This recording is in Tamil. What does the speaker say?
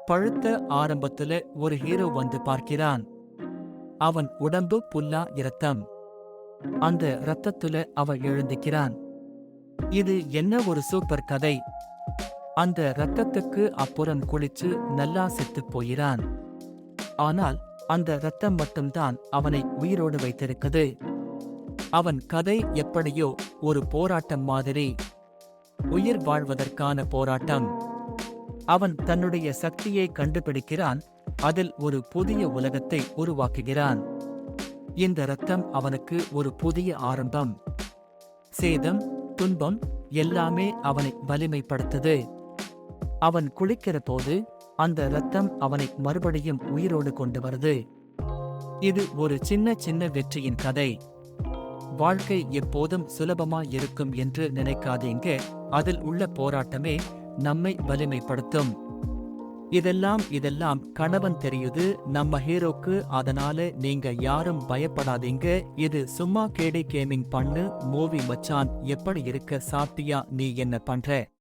பழுத்த ஆரம்பத்துல ஒரு ஹீரோ வந்து பார்க்கிறான். அவன் உடம்பு புல்லா இரத்தம். அந்த இரத்தத்துல அவன் எழுந்திக்கிறான். இது என்ன ஒரு சூப்பர் கதை. அந்த இரத்தத்துக்கு அப்புறம் குளிச்சு நல்லா செத்துப் போயிறான். ஆனால் அந்த இரத்தம் மட்டும்தான் அவனை உயிரோடு வைத்திருக்குது. அவன் கதை எப்படியோ ஒரு போராட்டம் மாதிரி. உயிர் வாழ்வதற்கான போராட்டம். அவன் தன்னுடைய சக்தியை கண்டுபிடிக்கிறான். அதில் ஒரு புதிய உலகத்தை உருவாக்குகிறான். இந்த இரத்தம் அவனுக்கு ஒரு புதிய ஆரம்பம். சேதம், துன்பம் எல்லாமே அவனை வலிமைப்படுத்துது. அவன் குளிக்கிற போது அந்த இரத்தம் அவனை மறுபடியும் உயிரோடு கொண்டு வருது. இது ஒரு சின்ன சின்ன வெற்றியின் கதை. வாழ்க்கை எப்போதும் சுலபமாய் இருக்கும் என்று நினைக்காதீங்க. அதில் உள்ள போராட்டமே நம்மை வலிமைப்படுத்தும். இதெல்லாம் கணவன் தெரியுது நம்ம ஹீரோக்கு. அதனால நீங்க யாரும் பயப்படாதீங்க. இது சும்மா கேடி கேமிங் பண்ணு மூவி மச்சான். எப்படி இருக்க? சாப்பிட்டியா? நீ என்ன பண்ற?